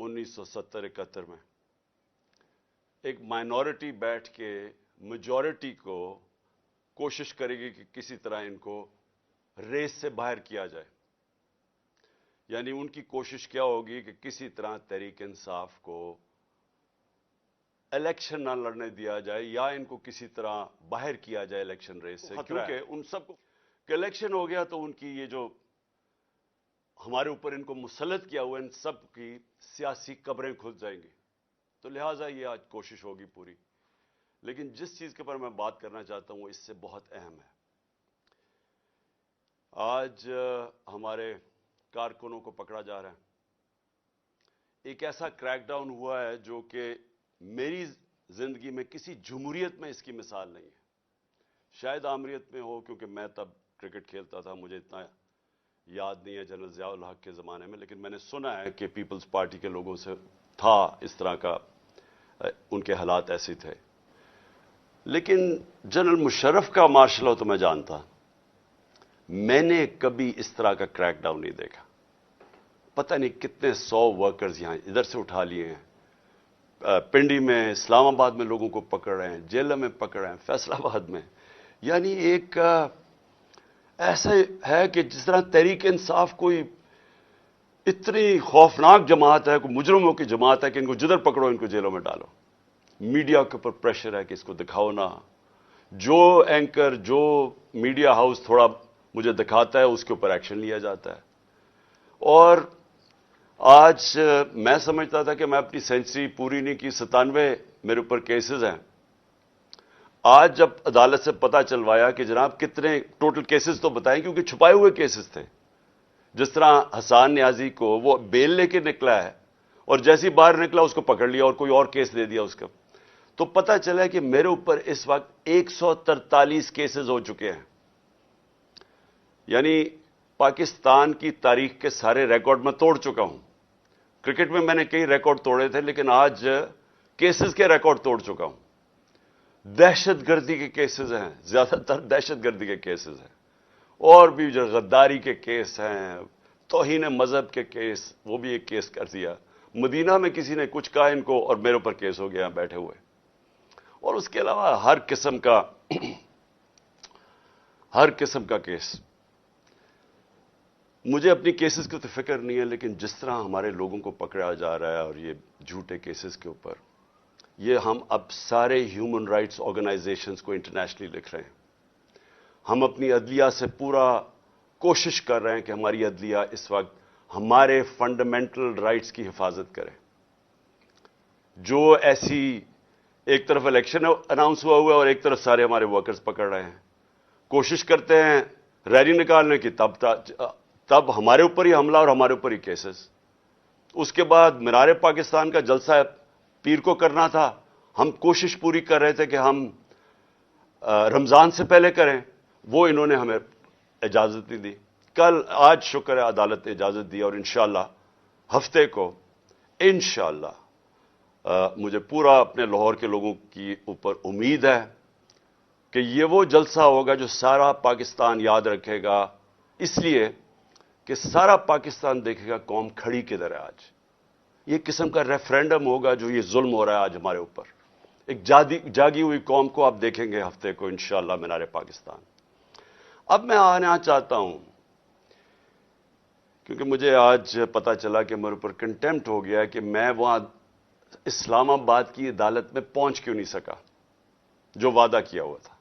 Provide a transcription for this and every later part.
1970-71 میں ایک مائنورٹی بیٹھ کے میجورٹی کو کوشش کرے گی کہ کسی طرح ان کو ریس سے باہر کیا جائے. یعنی ان کی کوشش کیا ہوگی کہ کسی طرح تحریک انصاف کو الیکشن نہ لڑنے دیا جائے یا ان کو کسی طرح باہر کیا جائے الیکشن ریس سے, کیونکہ ان سب کو کہ الیکشن ہو گیا تو ان کی یہ جو ہمارے اوپر ان کو مسلط کیا ہوا ان سب کی سیاسی قبریں کھل جائیں گی. تو لہٰذا یہ آج کوشش ہوگی پوری. لیکن جس چیز کے پر میں بات کرنا چاہتا ہوں وہ اس سے بہت اہم ہے. آج ہمارے کارکنوں کو پکڑا جا رہا ہے. ایک ایسا کریک ڈاؤن ہوا ہے جو کہ میری زندگی میں کسی جمہوریت میں اس کی مثال نہیں ہے. شاید آمریت میں ہو, کیونکہ میں تب کرکٹ کھیلتا تھا, مجھے اتنا یاد نہیں ہے جنرل ضیاء الحق کے زمانے میں, لیکن میں نے سنا ہے کہ پیپلز پارٹی کے لوگوں سے تھا اس طرح کا, ان کے حالات ایسے تھے. لیکن جنرل مشرف کا مارشل لا تو میں جانتا, میں نے کبھی اس طرح کا کریک ڈاؤن نہیں دیکھا. پتہ نہیں کتنے 100 ورکرز یہاں ادھر سے اٹھا لیے ہیں, پنڈی میں, اسلام آباد میں لوگوں کو پکڑ رہے ہیں, جیلوں میں پکڑ رہے ہیں, فیصل آباد میں. یعنی ایک ایسا ہے کہ جس طرح تحریک انصاف کوئی اتنی خوفناک جماعت ہے, کوئی مجرموں کی جماعت ہے کہ ان کو جدھر پکڑو ان کو جیلوں میں ڈالو. میڈیا کے اوپر پریشر ہے کہ اس کو دکھاؤ نہ. جو اینکر, جو میڈیا ہاؤس تھوڑا مجھے دکھاتا ہے اس کے اوپر ایکشن لیا جاتا ہے. اور آج میں سمجھتا تھا کہ میں اپنی سینچری پوری نہیں کی, 97 میرے اوپر کیسز ہیں. آج جب عدالت سے پتہ چلوایا کہ جناب کتنے ٹوٹل کیسز تو بتائیں, کیونکہ چھپائے ہوئے کیسز تھے. جس طرح حسان نیازی کو وہ بیل لے کے نکلا ہے اور جیسی باہر نکلا اس کو پکڑ لیا اور کوئی اور کیس دے دیا اس کا. تو پتہ چلا کہ میرے اوپر اس وقت 143 کیسز ہو چکے ہیں. یعنی پاکستان کی تاریخ کے سارے ریکارڈ میں توڑ چکا ہوں. کرکٹ میں نے کئی ریکارڈ توڑے تھے, لیکن آج کیسز کے ریکارڈ توڑ چکا ہوں. دہشت گردی کے کیسز ہیں, زیادہ تر دہشت گردی کے کیسز ہیں, اور بھی جو غداری کے کیس ہیں, توہین مذہب کے کیس, وہ بھی ایک کیس کر دیا. مدینہ میں کسی نے کچھ کہا ان کو اور میرے اوپر کیس ہو گیا بیٹھے ہوئے. اور اس کے علاوہ ہر قسم کا کیس. مجھے اپنی کیسز کی تو فکر نہیں ہے, لیکن جس طرح ہمارے لوگوں کو پکڑا جا رہا ہے اور یہ جھوٹے کیسز کے اوپر, یہ ہم اب سارے ہیومن رائٹس آرگنائزیشنز کو انٹرنیشنلی لکھ رہے ہیں. ہم اپنی عدلیہ سے پورا کوشش کر رہے ہیں کہ ہماری عدلیہ اس وقت ہمارے فنڈامنٹل رائٹس کی حفاظت کرے. جو ایسی ایک طرف الیکشن اناؤنس ہوا ہے اور ایک طرف سارے ہمارے ورکرز پکڑ رہے ہیں, کوشش کرتے ہیں ریلی نکالنے کی, تب ہمارے اوپر ہی حملہ اور ہمارے اوپر ہی کیسز. اس کے بعد مینار پاکستان کا جلسہ پیر کو کرنا تھا, ہم کوشش پوری کر رہے تھے کہ ہم رمضان سے پہلے کریں, وہ انہوں نے ہمیں اجازت نہیں دی. آج شکر ہے عدالت نے اجازت دی, اور انشاءاللہ ہفتے کو انشاءاللہ مجھے پورا اپنے لاہور کے لوگوں کی اوپر امید ہے کہ یہ وہ جلسہ ہوگا جو سارا پاکستان یاد رکھے گا, اس لیے کہ سارا پاکستان دیکھے گا قوم کھڑی کدھر ہے آج. یہ قسم کا ریفرینڈم ہوگا جو یہ ظلم ہو رہا ہے آج ہمارے اوپر. ایک جاگی ہوئی قوم کو آپ دیکھیں گے ہفتے کو انشاءاللہ مینار پاکستان. اب میں آنا چاہتا ہوں, کیونکہ مجھے آج پتا چلا کہ میرے اوپر کنٹیمپٹ ہو گیا ہے کہ میں وہاں اسلام آباد کی عدالت میں پہنچ کیوں نہیں سکا جو وعدہ کیا ہوا تھا.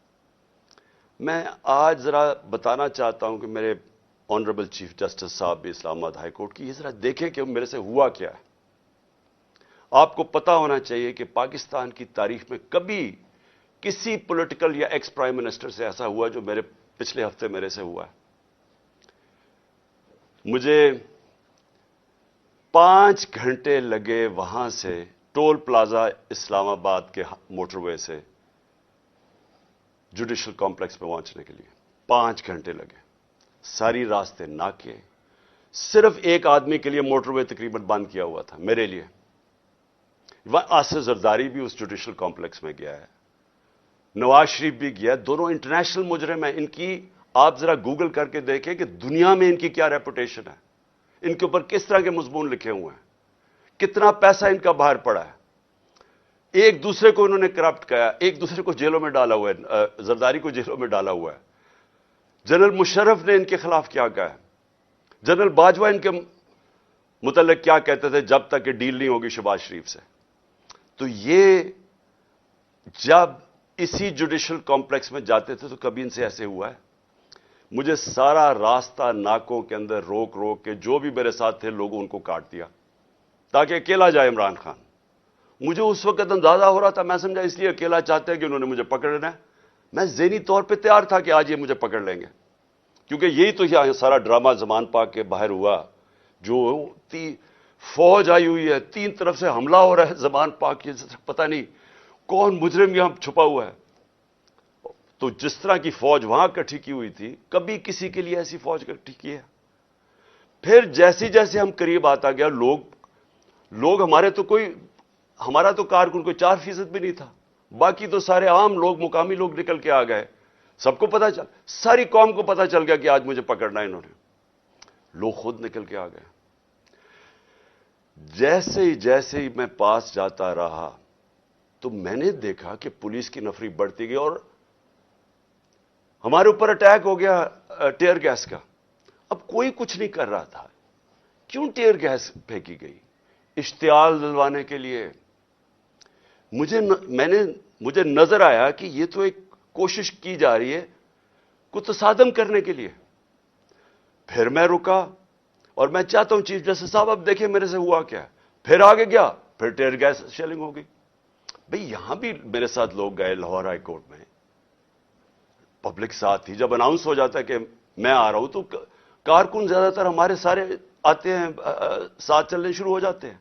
میں آج ذرا بتانا چاہتا ہوں کہ میرے آنریبل چیف جسٹس صاحب بھی اسلام آباد ہائی کورٹ کی, یہ ذرا دیکھیں کہ میرے سے ہوا کیا ہے. آپ کو پتا ہونا چاہیے کہ پاکستان کی تاریخ میں کبھی کسی پولیٹیکل یا ایکس پرائم منسٹر سے ایسا ہوا جو پچھلے ہفتے میرے سے ہوا ہے. مجھے 5 گھنٹے لگے وہاں سے ٹول پلازا اسلام آباد کے موٹر وے سے جوڈیشل کمپلیکس پہ پہنچنے کے لیے 5 گھنٹے لگے. ساری راستے ناکے, صرف ایک آدمی کے لیے موٹر وے تقریباً بند کیا ہوا تھا, میرے لیے. آصف زرداری بھی اس جوڈیشل کمپلیکس میں گیا ہے, نواز شریف بھی گیا, دونوں انٹرنیشنل مجرم ہیں. ان کی آپ ذرا گوگل کر کے دیکھیں کہ دنیا میں ان کی کیا ریپوٹیشن ہے, ان کے اوپر کس طرح کے مضمون لکھے ہوئے ہیں, کتنا پیسہ ان کا باہر پڑا ہے. ایک دوسرے کو انہوں نے کرپٹ کیا, ایک دوسرے کو جیلوں میں ڈالا ہوا ہے, زرداری کو جیلوں میں ڈالا ہوا ہے. جنرل مشرف نے ان کے خلاف کیا کہا ہے, جنرل باجوہ ان کے متعلق کیا کہتے تھے جب تک کہ ڈیل نہیں ہوگی شہباز شریف سے. تو یہ جب اسی جوڈیشل کمپلیکس میں جاتے تھے تو کبھی ان سے ایسے ہوا ہے؟ مجھے سارا راستہ ناکوں کے اندر روک روک کے جو بھی میرے ساتھ تھے لوگوں ان کو کاٹ دیا تاکہ اکیلا جائے عمران خان. مجھے اس وقت اندازہ ہو رہا تھا, میں سمجھا اس لیے اکیلا چاہتے ہیں کہ انہوں نے مجھے پکڑنا ہے. میں ذہنی طور پہ تیار تھا کہ آج یہ مجھے پکڑ لیں گے, کیونکہ یہی تو یہاں سارا ڈرامہ زمان پاک کے باہر ہوا. جو فوج آئی ہوئی ہے, 3 طرف سے حملہ ہو رہا ہے زمان پاک کی, پتہ نہیں کون مجرم یہاں چھپا ہوا ہے. تو جس طرح کی فوج وہاں اکٹھی کی ہوئی تھی, کبھی کسی کے لیے ایسی فوج اکٹھی کی ہے؟ پھر جیسے جیسے ہم قریب آتا گیا, لوگ ہمارا تو کارکن کوئی 4% بھی نہیں تھا, باقی تو سارے عام لوگ, مقامی لوگ نکل کے آ گئے. سب کو پتا چل, ساری قوم کو پتا چل گیا کہ آج مجھے پکڑنا ہے انہوں نے. لوگ خود نکل کے آ گئے. جیسے ہی میں پاس جاتا رہا تو میں نے دیکھا کہ پولیس کی نفری بڑھتی گئی اور ہمارے اوپر اٹیک ہو گیا ٹیئر گیس کا. اب کوئی کچھ نہیں کر رہا تھا, کیوں ٹیئر گیس پھینکی گئی؟ اشتعال دلوانے کے لیے. مجھے نظر آیا کہ یہ تو ایک کوشش کی جا رہی ہے کو تصادم کرنے کے لیے. پھر میں رکا اور میں چاہتا ہوں چیف جسٹس صاحب اب دیکھیں میرے سے ہوا کیا. پھر آگے گیا, پھر ٹیئر گیس شیلنگ ہو گئی. بھئی یہاں بھی میرے ساتھ لوگ گئے لاہور ہائی کورٹ میں, پبلک ساتھ تھی. جب اناؤنس ہو جاتا ہے کہ میں آ رہا ہوں تو کارکن زیادہ تر ہمارے سارے آتے ہیں, ساتھ چلنے شروع ہو جاتے ہیں.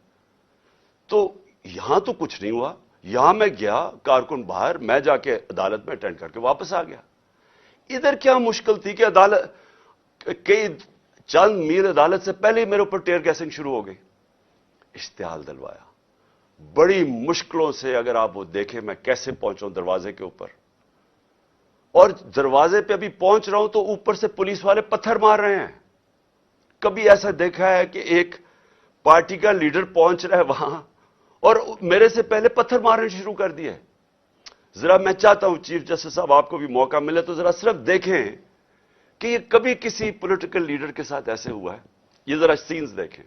تو یہاں تو کچھ نہیں ہوا. یہاں میں گیا, کارکن باہر, میں جا کے عدالت میں اٹینڈ کر کے واپس آ گیا. ادھر کیا مشکل تھی کہ عدالت کئی چند میل عدالت سے پہلے ہی میرے اوپر ٹیئر گیسنگ شروع ہو گئی. اشتعال دلوایا بڑی مشکلوں سے. اگر آپ وہ دیکھیں میں کیسے پہنچا ہوں دروازے کے اوپر, اور دروازے پہ ابھی پہنچ رہا ہوں تو اوپر سے پولیس والے پتھر مار رہے ہیں. کبھی ایسا دیکھا ہے کہ ایک پارٹی کا لیڈر پہنچ رہا ہے وہاں اور میرے سے پہلے پتھر مارنے شروع کر دیے؟ ذرا میں چاہتا ہوں چیف جسٹس صاحب آپ کو بھی موقع ملے تو ذرا صرف دیکھیں کہ یہ کبھی کسی پولیٹیکل لیڈر کے ساتھ ایسے ہوا ہے. یہ ذرا سینز دیکھیں.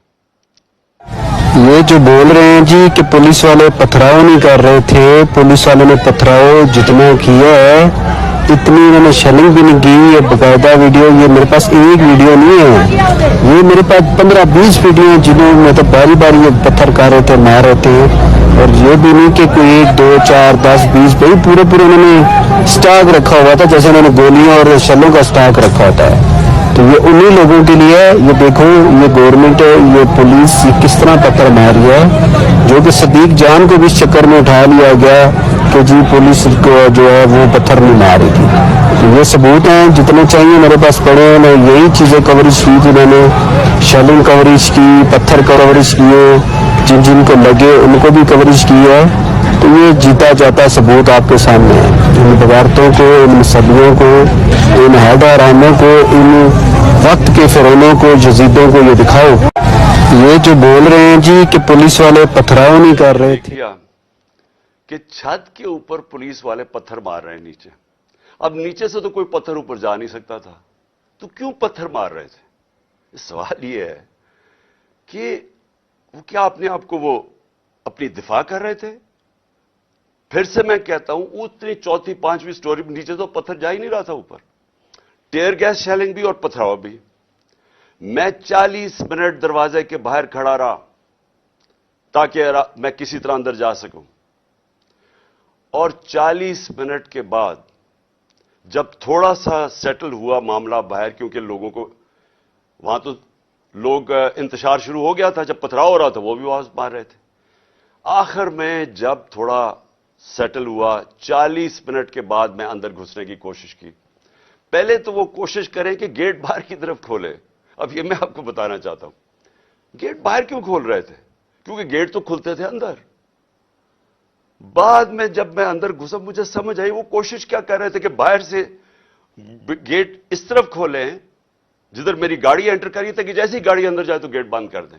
یہ جو بول رہے ہیں جی کہ پولیس والے پتھراؤ نہیں کر رہے تھے, پولیس والوں نے پتھراؤ جتنا کیا ہے اتنی انہوں نے شیلنگ بھی نہیں کی. یہ باقاعدہ ویڈیو, یہ میرے پاس ایک ویڈیو نہیں ہے, یہ میرے پاس 15-20 ویڈیو ہیں جنہوں میں تو باری باری یہ پتھر کر رہے تھے, مار رہے تھے. اور یہ بھی نہیں کہ کوئی 1 2 4 10 20 بھائی پورے انہوں نے سٹاک رکھا ہوا تھا, جیسے انہوں نے گولیاں اور شلوں کا سٹاک رکھا ہوتا ہے. تو یہ انہی لوگوں کے لیے, یہ دیکھو یہ گورنمنٹ, یہ پولیس یہ کس طرح پتھر مار رہی ہے, جو کہ صدیق جان کو بھی اس چکر میں اٹھا لیا گیا کہ جی پولیس کو جو ہے وہ پتھر نہیں مار رہی تھی. تو یہ ثبوت ہیں جتنے چاہیے میرے پاس پڑے ہیں. میں یہی چیزیں کوریج کی تھی, میں نے شیلنگ کوریج کی, پتھر کوریج کیے, جن کو لگے ان کو بھی کوریج کی ہے. تو یہ جیتا جاتا ثبوت آپ کے سامنے ہے. ان بغاوتوں کو, ان مصلیوں کو, ان حیدر حراموں کو, ان وقت کے فرعونوں کو, یزیدوں کو یہ دکھاؤ. یہ جو بول رہے ہیں جی کہ پولیس والے پتھراؤ نہیں کر رہے تھے, کہ چھت کے اوپر پولیس والے پتھر مار رہے ہیں نیچے. اب نیچے سے تو کوئی پتھر اوپر جا نہیں سکتا تھا, تو کیوں پتھر مار رہے تھے؟ سوال یہ ہے کہ وہ کیا اپنے آپ کو وہ اپنی دفاع کر رہے تھے؟ پھر سے میں کہتا ہوں اتنی 4تھی 5ویں سٹوری نیچے تو پتھر جا ہی نہیں رہا تھا اوپر. ٹیئر گیس شیلنگ بھی اور پتھراؤ بھی. میں 40 منٹ دروازے کے باہر کھڑا رہا تاکہ میں کسی طرح اندر جا سکوں. اور 40 منٹ کے بعد جب تھوڑا سا سیٹل ہوا معاملہ باہر, کیونکہ لوگوں کو وہاں تو لوگ انتشار شروع ہو گیا تھا, جب پتھراؤ ہو رہا تھا وہ بھی آواز مار رہے تھے. آخر میں جب تھوڑا سیٹل ہوا 40 منٹ کے بعد میں اندر گھسنے کی کوشش کی. پہلے تو وہ کوشش کریں کہ گیٹ باہر کی طرف کھولے. اب یہ میں آپ کو بتانا چاہتا ہوں گیٹ باہر کیوں کھول رہے تھے, کیونکہ گیٹ تو کھلتے تھے اندر. بعد میں جب میں اندر گھسا مجھے سمجھ آئی وہ کوشش کیا کر رہے تھے کہ باہر سے گیٹ اس طرف کھولیں جدھر میری گاڑی انٹر کری تھی, کہ جیسے ہی گاڑی اندر جائے تو گیٹ بند کر دیں.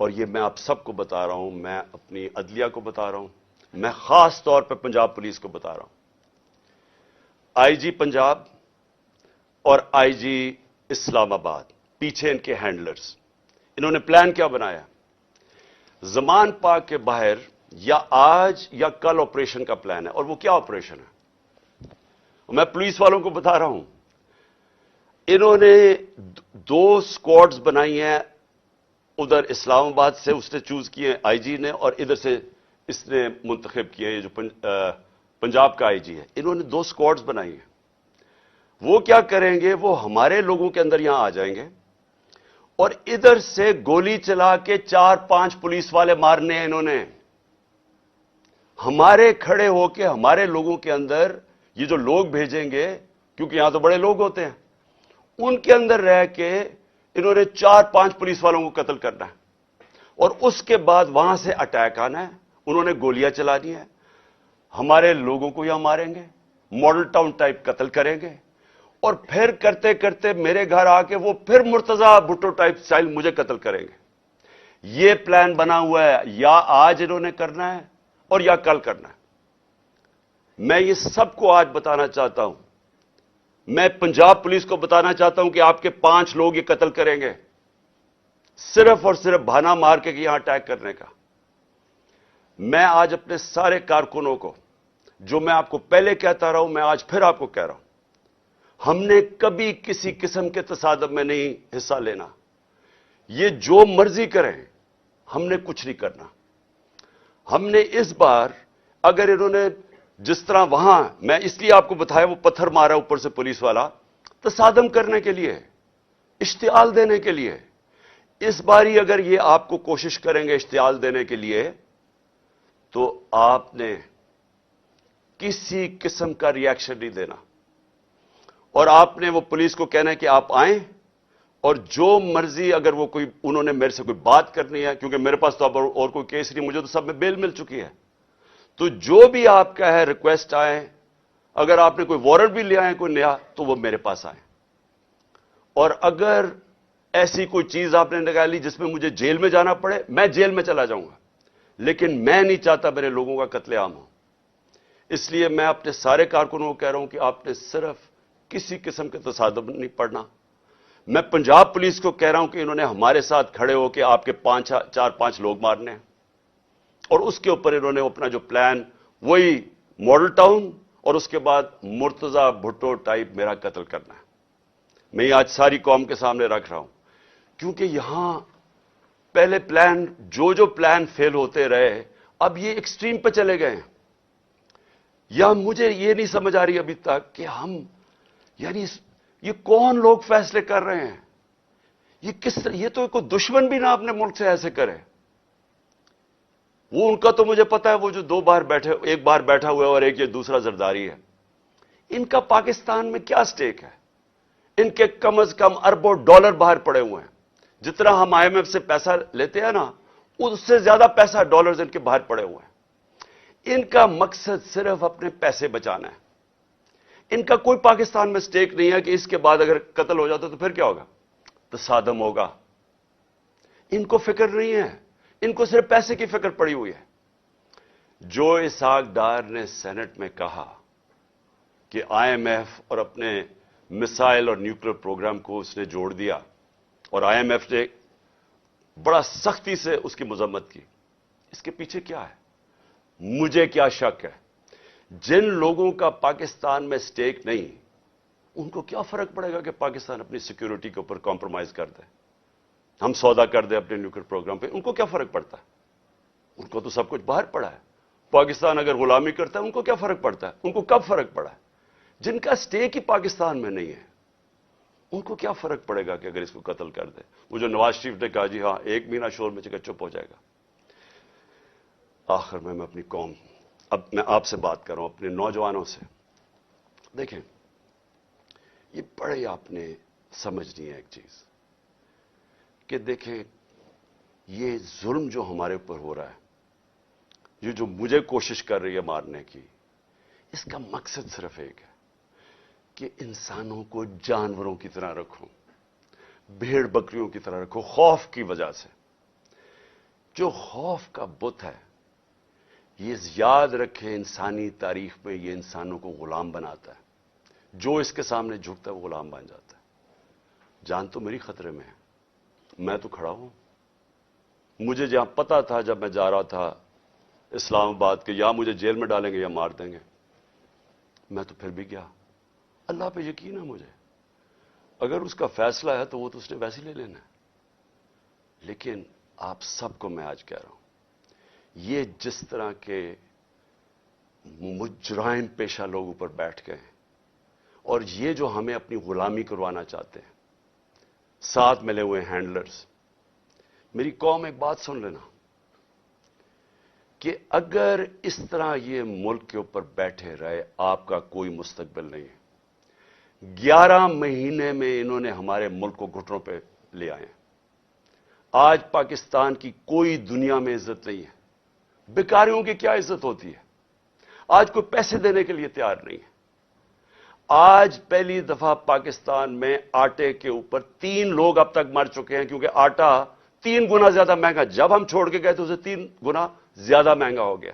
اور یہ میں آپ سب کو بتا رہا ہوں, میں اپنی عدلیہ کو بتا رہا ہوں, میں خاص طور پہ پنجاب پولیس کو بتا رہا ہوں. آئی جی پنجاب اور آئی جی اسلام آباد, پیچھے ان کے ہینڈلرز, انہوں نے پلان کیا بنایا؟ زمان پاک کے باہر یا آج یا کل آپریشن کا پلان ہے. اور وہ کیا آپریشن ہے؟ میں پولیس والوں کو بتا رہا ہوں, انہوں نے 2 سکواڈز بنائی ہیں. ادھر اسلام آباد سے اس نے چوز کیے آئی جی نے, اور ادھر سے اس نے منتخب کیے, یہ جو پنجاب کا آئی جی ہے. انہوں نے 2 سکواڈز بنائی ہیں. وہ کیا کریں گے؟ وہ ہمارے لوگوں کے اندر یہاں آ جائیں گے اور ادھر سے گولی چلا کے 4-5 پولیس والے مارنے ہیں انہوں نے. ہمارے کھڑے ہو کے ہمارے لوگوں کے اندر یہ جو لوگ بھیجیں گے, کیونکہ یہاں تو بڑے لوگ ہوتے ہیں, ان کے اندر رہ کے انہوں نے 4-5 پولیس والوں کو قتل کرنا ہے. اور اس کے بعد وہاں سے اٹیک آنا ہے, انہوں نے گولیاں چلانی ہیں, ہمارے لوگوں کو یہاں ماریں گے, ماڈل ٹاؤن ٹائپ قتل کریں گے, اور پھر کرتے کرتے میرے گھر آ کے وہ پھر مرتضی بھٹو ٹائپ سٹائل مجھے قتل کریں گے. یہ پلان بنا ہوا ہے, یا آج انہوں نے کرنا ہے اور یا کل کرنا ہے. میں یہ سب کو آج بتانا چاہتا ہوں, میں پنجاب پولیس کو بتانا چاہتا ہوں کہ آپ کے 5 لوگ یہ قتل کریں گے, صرف اور صرف بہانہ مار کے یہاں اٹیک کرنے کا. میں آج اپنے سارے کارکنوں کو, جو میں آپ کو پہلے کہتا رہا ہوں, میں آج پھر آپ کو کہہ رہا ہوں, ہم نے کبھی کسی قسم کے تصادم میں نہیں حصہ لینا. یہ جو مرضی کریں, ہم نے کچھ نہیں کرنا. ہم نے اس بار, اگر انہوں نے جس طرح وہاں, میں اس لیے آپ کو بتایا, وہ پتھر مارا اوپر سے پولیس والا, تصادم کرنے کے لیے, اشتعال دینے کے لیے. اس باری اگر یہ آپ کو کوشش کریں گے اشتعال دینے کے لیے, تو آپ نے کسی قسم کا ری ایکشن نہیں دینا. اور آپ نے وہ پولیس کو کہنا ہے کہ آپ آئیں, اور جو مرضی, اگر وہ کوئی, انہوں نے میرے سے کوئی بات کرنی ہے, کیونکہ میرے پاس تو اب اور کوئی کیس نہیں, مجھے تو سب میں بیل مل چکی ہے, تو جو بھی آپ کا ہے ریکویسٹ آئیں. اگر آپ نے کوئی وارنٹ بھی لے آئے کوئی نیا, تو وہ میرے پاس آئیں. اور اگر ایسی کوئی چیز آپ نے نکالی جس میں مجھے جیل میں جانا پڑے, میں جیل میں چلا جاؤں گا, لیکن میں نہیں چاہتا میرے لوگوں کا قتل عام ہو. اس لیے میں اپنے سارے کارکنوں کو کہہ رہا ہوں کہ آپ نے صرف کسی قسم کے تصادم نہیں پڑنا. میں پنجاب پولیس کو کہہ رہا ہوں کہ انہوں نے ہمارے ساتھ کھڑے ہو کے آپ کے 4-5 لوگ مارنے ہیں, اور اس کے اوپر انہوں نے اپنا جو پلان, وہی ماڈل ٹاؤن اور اس کے بعد مرتضی بھٹو ٹائپ میرا قتل کرنا ہے. میں یہ آج ساری قوم کے سامنے رکھ رہا ہوں, کیونکہ یہاں پہلے پلان, جو پلان فیل ہوتے رہے, اب یہ ایکسٹریم پہ چلے گئے ہیں. یا مجھے یہ نہیں سمجھ آ رہی ابھی تک کہ ہم, یعنی یہ کون لوگ فیصلے کر رہے ہیں؟ یہ کس طرح, یہ تو کوئی دشمن بھی نہ اپنے ملک سے ایسے کرے. وہ ان کا تو مجھے پتا ہے, وہ جو 2 بار بیٹھے, ایک بار بیٹھا ہوا ہے اور ایک یہ دوسرا زرداری ہے. ان کا پاکستان میں کیا سٹیک ہے؟ ان کے کم از کم اربوں ڈالر باہر پڑے ہوئے ہیں. جتنا ہم آئی ایم ایف سے پیسہ لیتے ہیں نا, اس سے زیادہ پیسہ ڈالرز ان کے باہر پڑے ہوئے ہیں. ان کا مقصد صرف اپنے پیسے بچانا ہے. ان کا کوئی پاکستان میں سٹیک نہیں ہے کہ اس کے بعد اگر قتل ہو جاتا تو پھر کیا ہوگا, تصادم ہوگا. ان کو فکر نہیں ہے, ان کو صرف پیسے کی فکر پڑی ہوئی ہے. جو اسحاق ڈار نے سینٹ میں کہا کہ آئی ایم ایف اور اپنے میسائل اور نیوکلیر پروگرام کو اس نے جوڑ دیا, اور آئی ایم ایف نے بڑا سختی سے اس کی مذمت کی, اس کے پیچھے کیا ہے؟ مجھے کیا شک ہے, جن لوگوں کا پاکستان میں سٹیک نہیں, ان کو کیا فرق پڑے گا کہ پاکستان اپنی سیکیورٹی کے اوپر کمپرومائز کر دے, ہم سودا کر دیں اپنے نیوکلیر پروگرام پہ. ان کو کیا فرق پڑتا ہے؟ ان کو تو سب کچھ باہر پڑا ہے. پاکستان اگر غلامی کرتا ہے, ان کو کیا فرق پڑتا ہے؟ ان کو کب فرق پڑا ہے؟ جن کا سٹیک ہی پاکستان میں نہیں ہے, ان کو کیا فرق پڑے گا کہ اگر اس کو قتل کر دے؟ وہ جو نواز شریف نے کہا, جی ہاں 1 مہینہ شور میں چپ ہو جائے گا. آخر میں اپنی قوم, اب میں آپ سے بات کر رہا ہوں, اپنے نوجوانوں سے. دیکھیں, یہ بڑے آپ نے سمجھنی ہے ایک چیز, کہ دیکھیں یہ ظلم جو ہمارے اوپر ہو رہا ہے, یہ جو مجھے کوشش کر رہی ہے مارنے کی, اس کا مقصد صرف ایک ہے کہ انسانوں کو جانوروں کی طرح رکھو, بھیڑ بکریوں کی طرح رکھو, خوف کی وجہ سے. جو خوف کا بت ہے، یہ یاد رکھیں انسانی تاریخ میں یہ انسانوں کو غلام بناتا ہے. جو اس کے سامنے جھکتا ہے وہ غلام بن جاتا ہے. جان تو میری خطرے میں ہے، میں تو کھڑا ہوں. مجھے جہاں پتا تھا جب میں جا رہا تھا اسلام آباد کہ یا مجھے جیل میں ڈالیں گے یا مار دیں گے، میں تو پھر بھی گیا. اللہ پہ یقین ہے مجھے، اگر اس کا فیصلہ ہے تو وہ تو اس نے ویسے لے لینا ہے. لیکن آپ سب کو میں آج کہہ رہا ہوں، یہ جس طرح کے مجرم پیشہ لوگ اوپر بیٹھ گئے ہیں اور یہ جو ہمیں اپنی غلامی کروانا چاہتے ہیں، ساتھ ملے ہوئے ہینڈلرز. میری قوم ایک بات سن لینا کہ اگر اس طرح یہ ملک کے اوپر بیٹھے رہے، آپ کا کوئی مستقبل نہیں ہے. 11 مہینے میں انہوں نے ہمارے ملک کو گھٹنوں پہ لے آئے ہیں. آج پاکستان کی کوئی دنیا میں عزت نہیں ہے. بیکاریوں کی کیا عزت ہوتی ہے؟ آج کوئی پیسے دینے کے لیے تیار نہیں ہے. آج پہلی دفعہ پاکستان میں آٹے کے اوپر 3 لوگ اب تک مر چکے ہیں کیونکہ آٹا 3 گنا زیادہ مہنگا. جب ہم چھوڑ کے گئے تو اسے 3 گنا زیادہ مہنگا ہو گیا.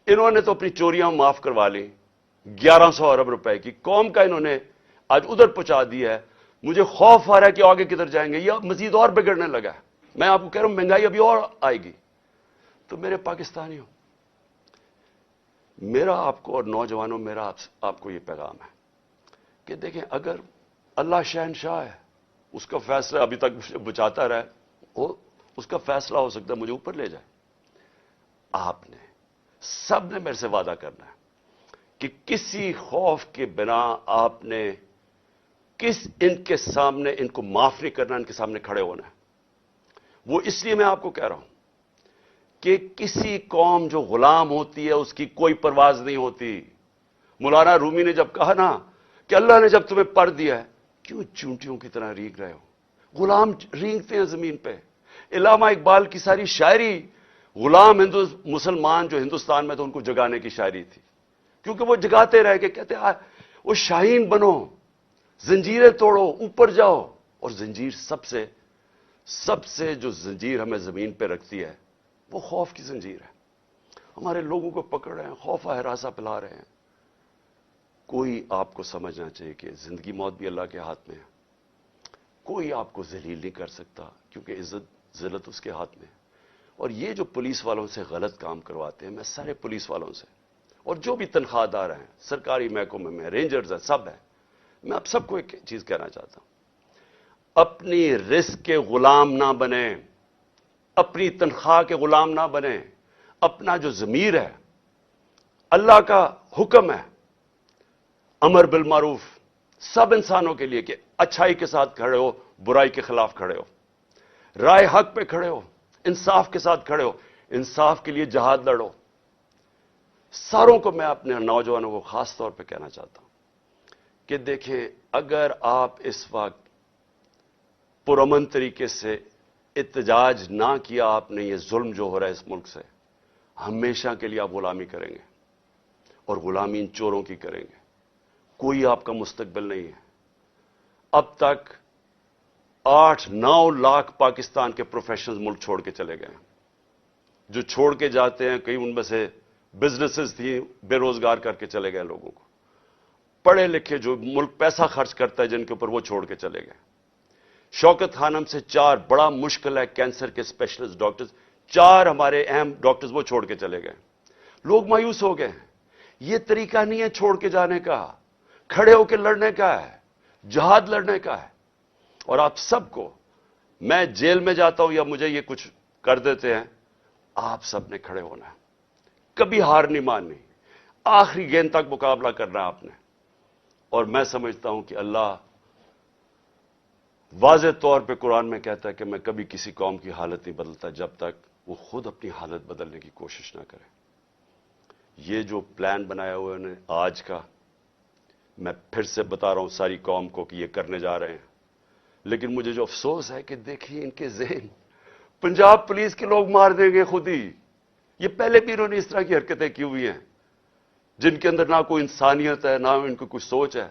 انہوں نے تو اپنی چوریاں معاف کروا لی 1100 ارب روپے کی. قوم کا انہوں نے آج ادھر پہنچا دیا ہے. مجھے خوف آ رہا ہے کہ آگے کدھر جائیں گے. یہ مزید اور بگڑنے لگا ہے. میں آپ کو کہہ رہا ہوں مہنگائی ابھی اور آئے گی. تو میرے پاکستانیوں، میرا آپ کو اور نوجوانوں میرا آپ کو یہ پیغام ہے کہ دیکھیں، اگر اللہ شہنشاہ ہے، اس کا فیصلہ ابھی تک مجھے بچاتا رہے، اس کا فیصلہ ہو سکتا ہے مجھے اوپر لے جائے. آپ نے سب نے میرے سے وعدہ کرنا ہے کہ کسی خوف کے بنا آپ نے ان کے سامنے، ان کو معاف نہیں کرنا، ان کے سامنے کھڑے ہونا ہے. وہ اس لیے میں آپ کو کہہ رہا ہوں کہ کسی قوم جو غلام ہوتی ہے اس کی کوئی پرواز نہیں ہوتی. مولانا رومی نے جب کہا نا کہ اللہ نے جب تمہیں پر دیا ہے کیوں چونٹیوں کی طرح رینگ رہے ہو؟ غلام رینگتے ہیں زمین پہ. علامہ اقبال کی ساری شاعری غلام مسلمان جو ہندوستان میں تو ان کو جگانے کی شاعری تھی، کیونکہ وہ جگاتے رہ کے کہتے وہ شاہین بنو، زنجیریں توڑو، اوپر جاؤ. اور زنجیر سب سے جو زنجیر ہمیں زمین پہ رکھتی ہے وہ خوف کی زنجیر ہے. ہمارے لوگوں کو پکڑ رہے ہیں، خوف ہراساں پلا رہے ہیں. کوئی آپ کو سمجھنا چاہیے کہ زندگی موت بھی اللہ کے ہاتھ میں ہے. کوئی آپ کو ذلیل نہیں کر سکتا کیونکہ عزت ذلت اس کے ہاتھ میں ہے. اور یہ جو پولیس والوں سے غلط کام کرواتے ہیں، میں سارے پولیس والوں سے اور جو بھی تنخواہ دار ہیں، سرکاری محکمے میں رینجرز ہیں، سب ہیں، میں آپ سب کو ایک چیز کہنا چاہتا ہوں، اپنی رزق کے غلام نہ بنیں، اپنی تنخواہ کے غلام نہ بنیں. اپنا جو ضمیر ہے، اللہ کا حکم ہے امر بالمعروف سب انسانوں کے لیے کہ اچھائی کے ساتھ کھڑے ہو، برائی کے خلاف کھڑے ہو، رائے حق پہ کھڑے ہو، انصاف کے ساتھ کھڑے ہو، انصاف کے لیے جہاد لڑو. ساروں کو میں اپنے نوجوانوں کو خاص طور پہ کہنا چاہتا ہوں کہ دیکھیں، اگر آپ اس وقت پرامن طریقے سے احتجاج نہ کیا آپ نے، یہ ظلم جو ہو رہا ہے اس ملک سے، ہمیشہ کے لیے آپ غلامی کریں گے اور غلامی ان چوروں کی کریں گے. کوئی آپ کا مستقبل نہیں ہے. اب تک 8-9 لاکھ پاکستان کے پروفیشنلز ملک چھوڑ کے چلے گئے ہیں. جو چھوڑ کے جاتے ہیں، کئی ان میں سے بزنسز تھی، بے روزگار کر کے چلے گئے لوگوں کو. پڑھے لکھے جو ملک پیسہ خرچ کرتا ہے جن کے اوپر، وہ چھوڑ کے چلے گئے. شوکت خانم سے 4 بڑا مشکل ہے کینسر کے اسپیشلسٹ ڈاکٹرز، 4 ہمارے اہم ڈاکٹرز وہ چھوڑ کے چلے گئے. لوگ مایوس ہو گئے ہیں. یہ طریقہ نہیں ہے چھوڑ کے جانے کا، کھڑے ہو کے لڑنے کا ہے، جہاد لڑنے کا ہے. اور آپ سب کو، میں جیل میں جاتا ہوں یا مجھے یہ کچھ کر دیتے ہیں، آپ سب نے کھڑے ہونا ہے، کبھی ہار نہیں ماننی، آخری گیند تک مقابلہ کرنا ہے آپ نے. اور میں سمجھتا ہوں کہ اللہ واضح طور پہ قرآن میں کہتا ہے کہ میں کبھی کسی قوم کی حالت نہیں بدلتا جب تک وہ خود اپنی حالت بدلنے کی کوشش نہ کرے. یہ جو پلان بنایا ہوا ہے آج کا، میں پھر سے بتا رہا ہوں ساری قوم کو کہ یہ کرنے جا رہے ہیں. لیکن مجھے جو افسوس ہے کہ دیکھیے ان کے ذہن، پنجاب پولیس کے لوگ مار دیں گے خود ہی. یہ پہلے بھی انہوں نے اس طرح کی حرکتیں کی ہوئی ہیں جن کے اندر نہ کوئی انسانیت ہے، نہ ان کو کچھ سوچ ہے.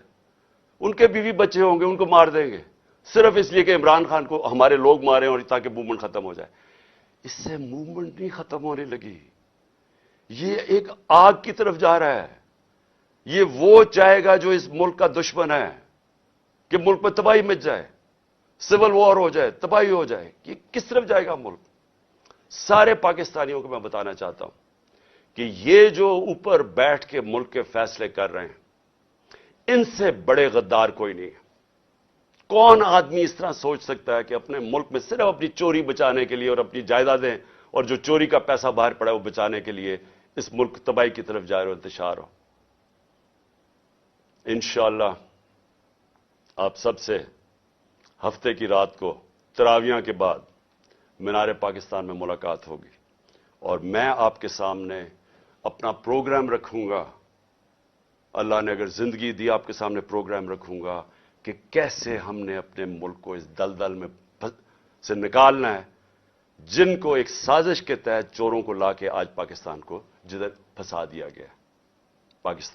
ان کے بیوی بچے ہوں گے، ان کو مار دیں گے صرف اس لیے کہ عمران خان کو ہمارے لوگ مارے اور تاکہ موومنٹ ختم ہو جائے. اس سے موومنٹ نہیں ختم ہونے لگی. یہ ایک آگ کی طرف جا رہا ہے. یہ وہ چاہے گا جو اس ملک کا دشمن ہے کہ ملک میں تباہی مچ جائے, سول وار ہو جائے, تباہی ہو جائے. یہ کس طرف جائے گا ملک؟ سارے پاکستانیوں کو میں بتانا چاہتا ہوں کہ یہ جو اوپر بیٹھ کے ملک کے فیصلے کر رہے ہیں, ان سے بڑے غدار کوئی نہیں ہے. کون آدمی اس طرح سوچ سکتا ہے کہ اپنے ملک میں صرف اپنی چوری بچانے کے لیے اور اپنی جائیدادیں اور جو چوری کا پیسہ باہر پڑا ہے وہ بچانے کے لیے اس ملک تباہی کی طرف جائے اور انتشار ہو؟ انشاءاللہ آپ سب سے ہفتے کی رات کو تراویحاں کے بعد مینار پاکستان میں ملاقات ہوگی, اور میں آپ کے سامنے اپنا پروگرام رکھوں گا. اللہ نے اگر زندگی دی, آپ کے سامنے پروگرام رکھوں گا کہ کیسے ہم نے اپنے ملک کو اس دلدل میں سے نکالنا ہے جن کو ایک سازش کے تحت چوروں کو لا کے آج پاکستان کو جدھر پھنسا دیا گیا. پاکستان